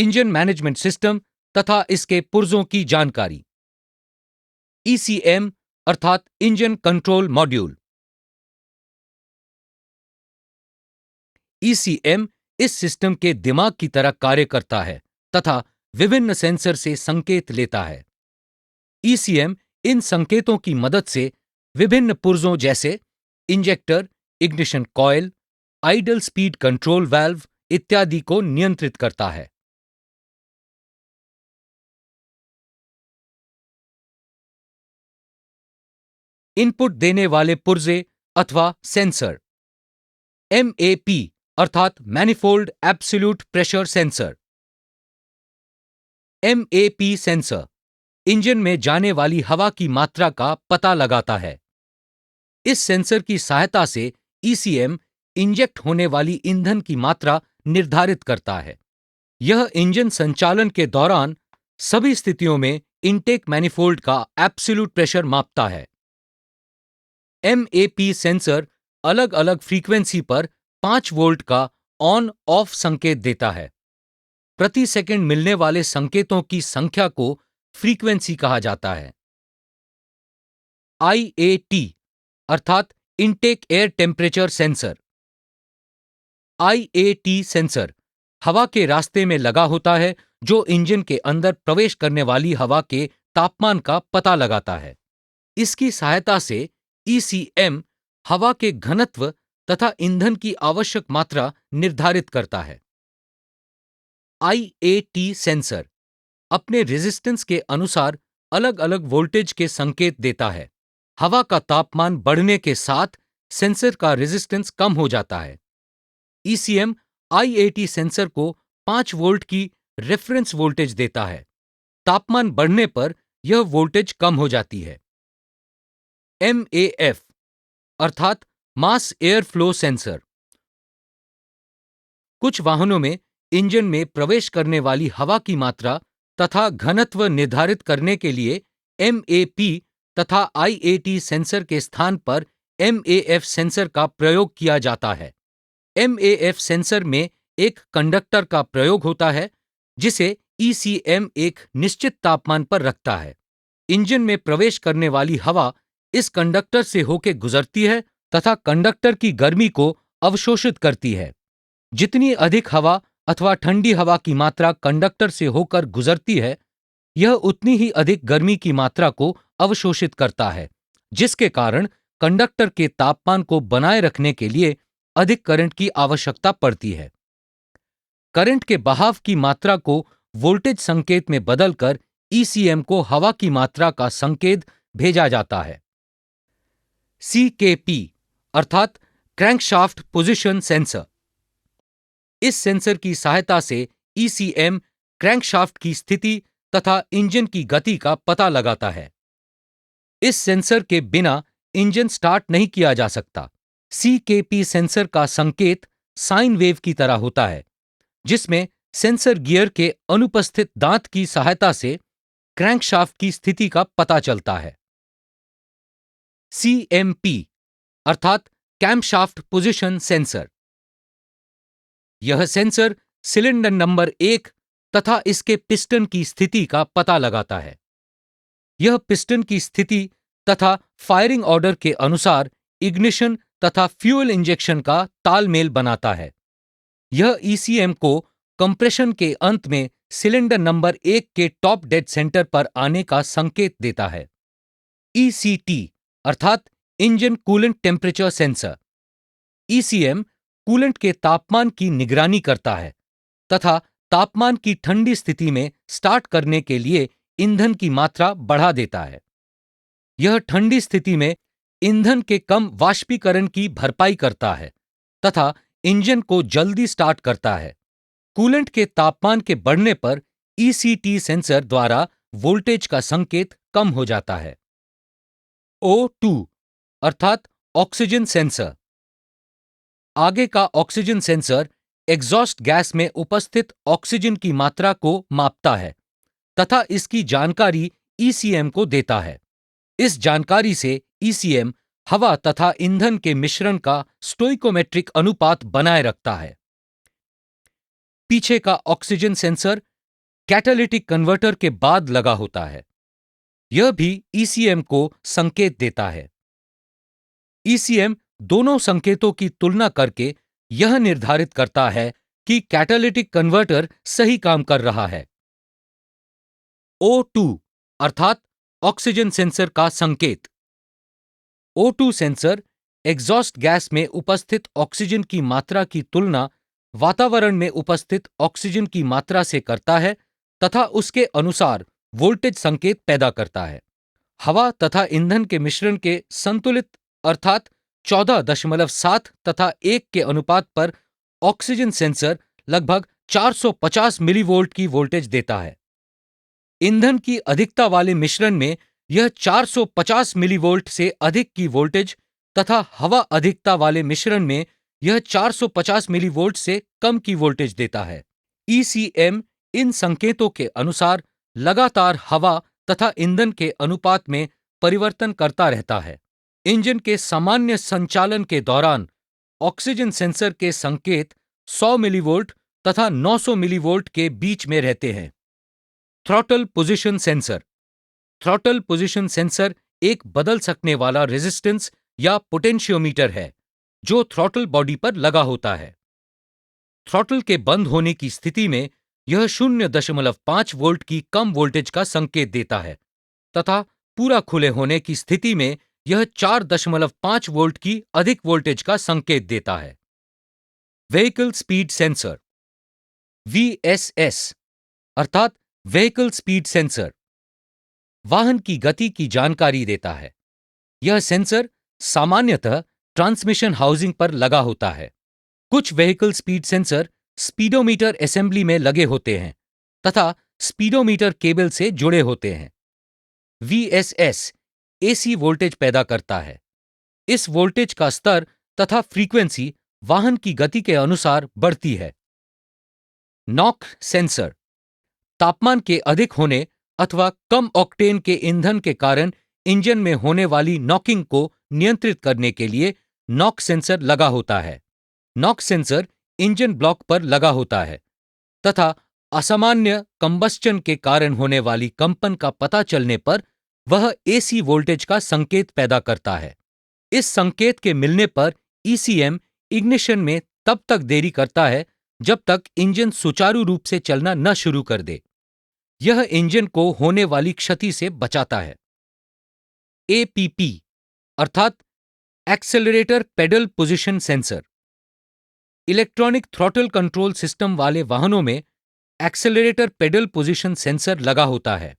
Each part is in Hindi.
इंजन मैनेजमेंट सिस्टम तथा इसके पुर्जों की जानकारी। ईसीएम अर्थात इंजन कंट्रोल मॉड्यूल। ईसीएम इस सिस्टम के दिमाग की तरह कार्य करता है तथा विभिन्न सेंसर से संकेत लेता है। ईसीएम इन संकेतों की मदद से विभिन्न पुर्जों जैसे injector, ignition coil, idle speed control valve इत्यादि को नियंत्रित करता है। इनपुट देने वाले पुर्जे अथवा सेंसर। एमएपी अर्थात manifold absolute pressure sensor. MAP sensor engine में जाने वाली हवा की मात्रा का पता लगाता है। इस सेंसर की सहायता से ईसीएम इंजेक्ट होने वाली ईंधन की मात्रा निर्धारित करता है। यह इंजन संचालन के दौरान सभी स्थितियों में इनटेक मैनिफोल्ड का एब्सोल्यूट प्रेशर मापता है। एमएपी सेंसर अलग अलग फ्रीक्वेंसी पर 5 वोल्ट का ऑन ऑफ संकेत देता है। प्रति सेकंड मिलने वाले संकेतों की संख्या को फ्रीक्वेंसी कहा जाता है। आईएटी अर्थात intake air temperature sensor. IAT sensor हवा के रास्ते में लगा होता है जो इंजन के अंदर प्रवेश करने वाली हवा के तापमान का पता लगाता है। इसकी सहायता से ईसीएम हवा के घनत्व तथा ईंधन की आवश्यक मात्रा निर्धारित करता है। आईएटी सेंसर अपने रेजिस्टेंस के अनुसार अलग अलग वोल्टेज के संकेत देता है। हवा का तापमान बढ़ने के साथ सेंसर का रेजिस्टेंस कम हो जाता है। ईसीएम आईएटी सेंसर को 5 वोल्ट की रेफरेंस वोल्टेज देता है। तापमान बढ़ने पर यह वोल्टेज कम हो जाती है। एमएएफ अर्थात मास एयर फ्लो सेंसर। कुछ वाहनों में इंजन में प्रवेश करने वाली हवा की मात्रा तथा घनत्व निर्धारित करने के लिए एमएपी तथा आईएटी सेंसर के स्थान पर एमएएफ सेंसर का प्रयोग किया जाता है। एमएएफ सेंसर में एक कंडक्टर का प्रयोग होता है जिसे ईसीएम एक निश्चित तापमान पर रखता है। इंजन में प्रवेश करने वाली हवा इस कंडक्टर से होकर गुजरती है तथा कंडक्टर की गर्मी को अवशोषित करती है। जितनी अधिक हवा अथवा ठंडी हवा की मात्रा कंडक्टर से होकर गुजरती है, यह उतनी ही अधिक गर्मी की मात्रा को अवशोषित करता है, जिसके कारण कंडक्टर के तापमान को बनाए रखने के लिए अधिक करंट की आवश्यकता पड़ती है। करंट के बहाव की मात्रा को वोल्टेज संकेत में बदलकर ईसीएम को हवा की मात्रा का संकेत भेजा जाता है। सीकेपी अर्थात क्रैंकशाफ्ट पोजीशन सेंसर। इस सेंसर की सहायता से ईसीएम क्रैंकशाफ्ट की स्थिति तथा इंजन की गति का पता लगाता है। इस सेंसर के बिना इंजन स्टार्ट नहीं किया जा सकता। सीकेपी सेंसर का संकेत साइन वेव की तरह होता है, जिसमें सेंसर गियर के अनुपस्थित दांत की सहायता से क्रैंकशाफ्ट की स्थिति का पता चलता है। सीएमपी अर्थात कैम्पशाफ्ट पोजीशन सेंसर। यह सेंसर सिलेंडर नंबर 1 तथा इसके पिस्टन की स्थिति का पता लगाता है। यह पिस्टन की स्थिति तथा फायरिंग ऑर्डर के अनुसार इग्निशन तथा फ्यूल इंजेक्शन का तालमेल बनाता है। यह ईसीएम को कंप्रेशन के अंत में सिलेंडर नंबर 1 के टॉप डेड सेंटर पर आने का संकेत देता है। ईसीटी अर्थात engine coolant temperature sensor. ECM coolant के तापमान की निगरानी करता है तथा तापमान की ठंडी स्थिति में स्टार्ट करने के लिए ईंधन की मात्रा बढ़ा देता है। यह ठंडी स्थिति में ईंधन के कम वाष्पीकरण की भरपाई करता है तथा इंजन को जल्दी स्टार्ट करता है। कूलेंट के तापमान के बढ़ने पर ईसीटी सेंसर द्वारा वोल्टेज का संकेत कम हो जाता है। O2 अर्थात ऑक्सीजन सेंसर। आगे का ऑक्सीजन सेंसर एग्जॉस्ट गैस में उपस्थित ऑक्सीजन की मात्रा को मापता है तथा इसकी जानकारी ईसीएम को देता है। इस जानकारी से ईसीएम हवा तथा ईंधन के मिश्रण का स्टोइकोमेट्रिक अनुपात बनाए रखता है। पीछे का ऑक्सीजन सेंसर कैटालिटिक कन्वर्टर के बाद लगा होता है। यह भी ईसीएम को संकेत देता है। ईसीएम दोनों संकेतों की तुलना करके यह निर्धारित करता है कि कैटालिटिक कन्वर्टर सही काम कर रहा है। O2 अर्थात ऑक्सीजन सेंसर का संकेत। O2 सेंसर एग्जॉस्ट गैस में उपस्थित ऑक्सीजन की मात्रा की तुलना वातावरण में उपस्थित ऑक्सीजन की मात्रा से करता है तथा उसके अनुसार वोल्टेज संकेत पैदा करता है। हवा तथा ईंधन के मिश्रण के संतुलित अर्थात 14.7 तथा 1 के अनुपात पर ऑक्सीजन सेंसर लगभग 450 मिलीवोल्ट की वोल्टेज देता है। ईंधन की अधिकता वाले मिश्रण में यह 450 मिलीवोल्ट से अधिक की वोल्टेज तथा हवा अधिकता वाले मिश्रण में यह 450 मिलीवोल्ट से कम की वोल्टेज देता है। ईसीएम इन संकेतों के अनुसार लगातार हवा तथा ईंधन के अनुपात में परिवर्तन करता रहता है। इंजन के सामान्य संचालन के दौरान ऑक्सीजन सेंसर के संकेत 100 मिलीवोल्ट तथा 900 मिलीवोल्ट के बीच में रहते हैं। Throttle position sensor. Throttle position sensor एक बदल सकने वाला रेजिस्टेंस या पोटेंशियोमीटर है जो थ्रॉटल बॉडी पर लगा होता है। थ्रॉटल के बंद होने की स्थिति में यह 0.5 वोल्ट की कम वोल्टेज का संकेत देता है तथा पूरा खुले होने की स्थिति में यह 4.5 वोल्ट की अधिक वोल्टेज का संकेत देता है। व्हीकल स्पीड सेंसर VSS अर्थात व्हीकल स्पीड सेंसर वाहन की गति की जानकारी देता है। यह सेंसर सामान्यतः ट्रांसमिशन हाउसिंग पर लगा होता है। कुछ vehicle speed sensor speedometer assembly में लगे होते हैं तथा स्पीडोमीटर केबल से जुड़े होते हैं। VSS AC वोल्टेज पैदा करता है। इस वोल्टेज का स्तर तथा फ्रीक्वेंसी वाहन की गति के अनुसार बढ़ती है। नॉक सेंसर तापमान के अधिक होने अथवा कम ऑक्टेन के ईंधन के कारण इंजन में होने वाली नॉकिंग को नियंत्रित करने के लिए नॉक सेंसर लगा होता है। नॉक सेंसर इंजन ब्लॉक पर लगा होता है तथा असामान्य कंबस्चन के कारण होने वाली कंपन का पता चलने पर वह AC वोल्टेज का संकेत पैदा करता है। इस संकेत के मिलने पर ECM इग्निशन में तब तक देरी करता है जब तक इंजन सुचारू रूप से चलना न शुरू कर दे। यह इंजन को होने वाली क्षति से बचाता है। APP अर्थात accelerator pedal position sensor. Electronic throttle control system वाले वाहनों में एक्सेलरेटर पेडल पोजीशन सेंसर लगा होता है।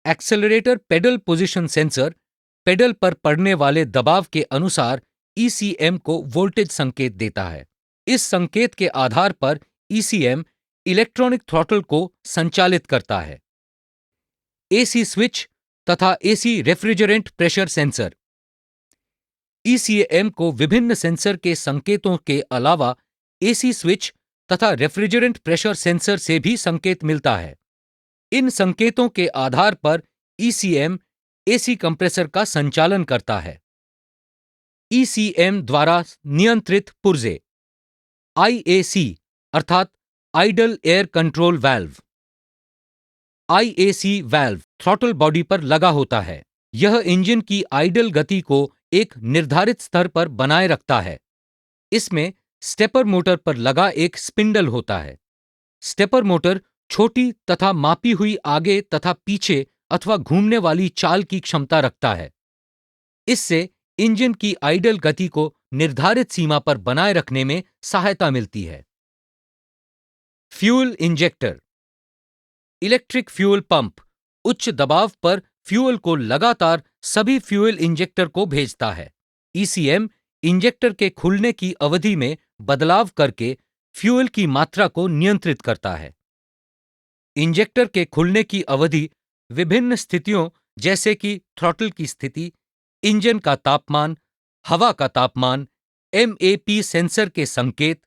Accelerator pedal position sensor pedal पर पड़ने वाले दबाव के अनुसार ECM को वोल्टेज संकेत देता है। इस संकेत के आधार पर ECM इलेक्ट्रॉनिक थ्रॉटल को संचालित करता है। AC स्विच तथा AC refrigerant pressure sensor. ECM को विभिन्न सेंसर के संकेतों के अलावा AC स्विच तथा रेफ्रिजरेंट प्रेशर सेंसर से भी संकेत मिलता है। इन संकेतों के आधार पर ECM AC कंप्रेसर का संचालन करता है। ECM द्वारा नियंत्रित पुर्जे IAC अर्थात idle air control valve. IAC valve throttle body पर लगा होता है। यह इंजन की आइडल गति को एक निर्धारित स्तर पर बनाए रखता है। इसमें स्टेपर मोटर पर लगा एक स्पिंडल होता है। स्टेपर मोटर छोटी तथा मापी हुई आगे तथा पीछे अथवा घूमने वाली चाल की क्षमता रखता है। इससे इंजन की आइडल गति को निर्धारित सीमा पर बनाए रखने में सहायता मिलती है। Fuel injector. Electric fuel pump उच्च दबाव पर फ्यूल को लगातार सभी फ्यूल इंजेक्टर को भेजता है। ECM इंजेक्टर के खुलने की अवधि में बदलाव करके फ्यूल की मात्रा को नियंत्रित करता है। इंजेक्टर के खुलने की अवधि विभिन्न स्थितियों जैसे कि थ्रॉटल की स्थिति, इंजन का तापमान, हवा का तापमान, MAP सेंसर के संकेत,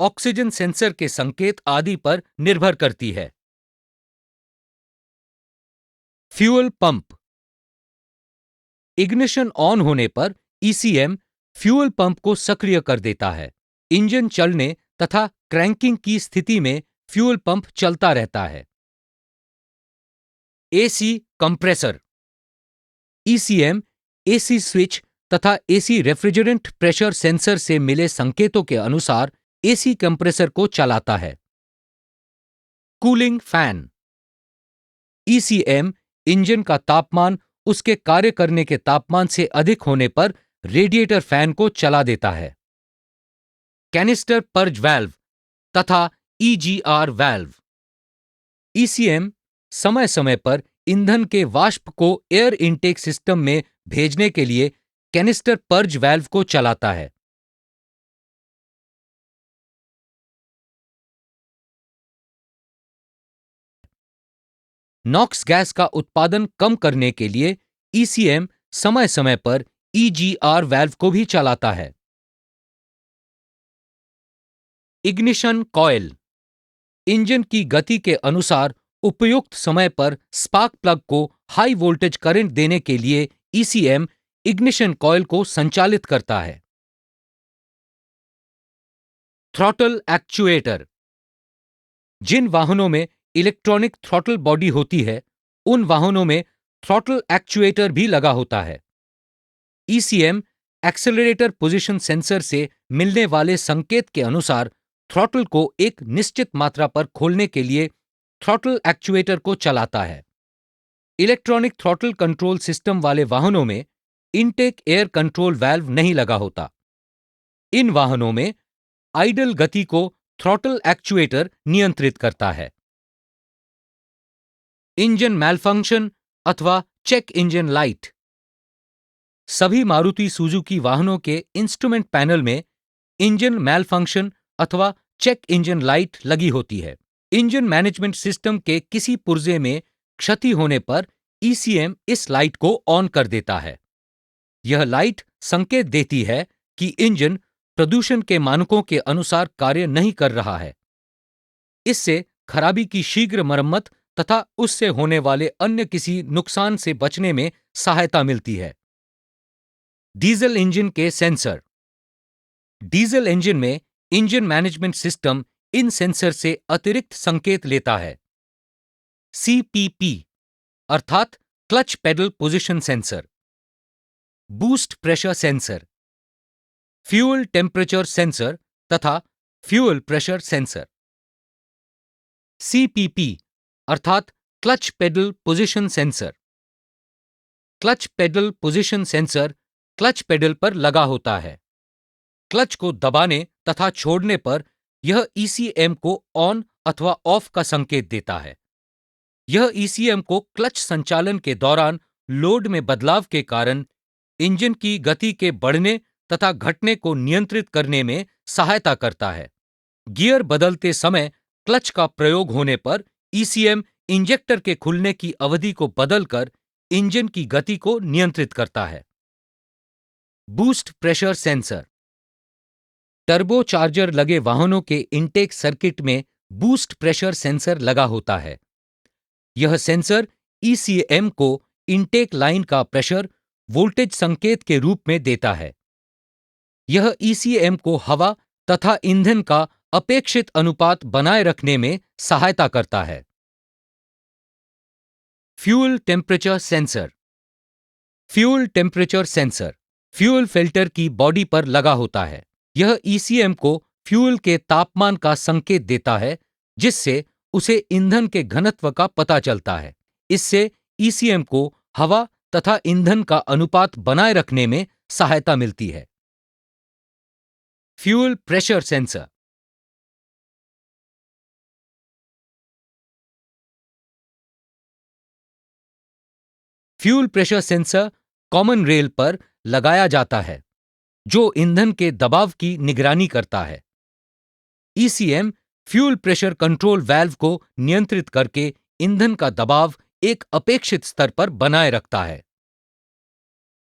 ऑक्सीजन सेंसर के संकेत आदि पर निर्भर करती है। Fuel pump. इग्निशन ऑन होने पर ECM फ्यूल पंप को सक्रिय कर देता है। इंजन चलने तथा क्रैंकिंग की स्थिति में फ्यूल पंप चलता रहता है। AC compressor. ECM AC switch तथा एसी रेफ्रिजरेंट प्रेशर सेंसर से मिले संकेतों के अनुसार एसी कंप्रेसर को चलाता है। Cooling fan. ईसीएम इंजन का तापमान उसके कार्य करने के तापमान से अधिक होने पर रेडिएटर फैन को चला देता है। कैनिस्टर पर्ज वाल्व तथा ईजीआर वाल्व। ईसीएम समय समय पर ईंधन के वाष्प को एयर इनटेक सिस्टम में भेजने के लिए कैनिस्टर पर्ज वाल्व को चलाता है। नॉक्स गैस का उत्पादन कम करने के लिए ईसीएम समय समय पर ईजीआर वाल्व को भी चलाता है। Ignition coil. इंजन की गति के अनुसार उपयुक्त समय पर स्पार्क प्लग को हाई वोल्टेज करंट देने के लिए ईसीएम इग्निशन कॉइल को संचालित करता है। Throttle actuator. जिन वाहनों में इलेक्ट्रॉनिक थ्रॉटल बॉडी होती है, उन वाहनों में थ्रॉटल एक्चुएटर भी लगा होता है। ईसीएम एक्सेलरेटर पोजीशन सेंसर से मिलने वाले संकेत के अनुसार थ्रॉटल को एक निश्चित मात्रा पर खोलने के लिए थ्रॉटल एक्चुएटर को चलाता है। इलेक्ट्रॉनिक थ्रॉटल कंट्रोल सिस्टम वाले वाहनों में इनटेक एयर कंट्रोल वाल्व नहीं लगा होता। इन वाहनों में आइडल गति को थ्रॉटल एक्चुएटर नियंत्रित करता है। इंजन मैलफंक्शन अथवा चेक इंजन लाइट। सभी मारुति सुजुकी वाहनों के इंस्ट्रूमेंट पैनल में इंजन मैलफंक्शन अथवा चेक इंजन लाइट लगी होती है। इंजन मैनेजमेंट सिस्टम के किसी पुर्जे में क्षति होने पर ईसीएम इस लाइट को ऑन कर देता है। यह लाइट संकेत देती है कि इंजन प्रदूषण के मानकों के अनुसार कार्य नहीं कर रहा है। इससे खराबी की शीघ्र मरम्मत तथा उससे होने वाले अन्य किसी नुकसान से बचने में सहायता मिलती है। डीजल इंजन के सेंसर। डीजल इंजन में engine management system in sensor से अतिरिक्त संकेत लेता है। सीपीपी अर्थात clutch pedal position sensor, boost pressure sensor, fuel temperature sensor तथा फ्यूल प्रेशर सेंसर। सीपीपी अर्थात clutch pedal position sensor. Clutch pedal position sensor clutch pedal पर लगा होता है। क्लच को दबाने तथा छोड़ने पर यह ईसीएम को ऑन अथवा ऑफ का संकेत देता है। यह ईसीएम को क्लच संचालन के दौरान लोड में बदलाव के कारण इंजन की गति के बढ़ने तथा घटने को नियंत्रित करने में सहायता करता है। गियर बदलते समय क्लच का प्रयोग होने पर ईसीएम इंजेक्टर के खुलने की अवधि को बदलकर इंजन की गति को नियंत्रित करता है। Boost pressure sensor. टर्बोचार्जर लगे वाहनों के इनटेक सर्किट में बूस्ट प्रेशर सेंसर लगा होता है। यह सेंसर ईसीएम को इनटेक लाइन का प्रेशर वोल्टेज संकेत के रूप में देता है। यह ईसीएम को हवा तथा ईंधन का अपेक्षित अनुपात बनाए रखने में सहायता करता है। Fuel temperature sensor. Fuel temperature sensor fuel filter की बॉडी पर लगा होता है। यह ईसीएम को फ्यूल के तापमान का संकेत देता है, जिससे उसे ईंधन के घनत्व का पता चलता है। इससे ईसीएम को हवा तथा ईंधन का अनुपात बनाए रखने में सहायता मिलती है। Fuel pressure sensor. Fuel pressure sensor common rail पर लगाया जाता है, जो ईंधन के दबाव की निगरानी करता है। ECM fuel pressure control valve को नियंत्रित करके ईंधन का दबाव एक अपेक्षित स्तर पर बनाए रखता है।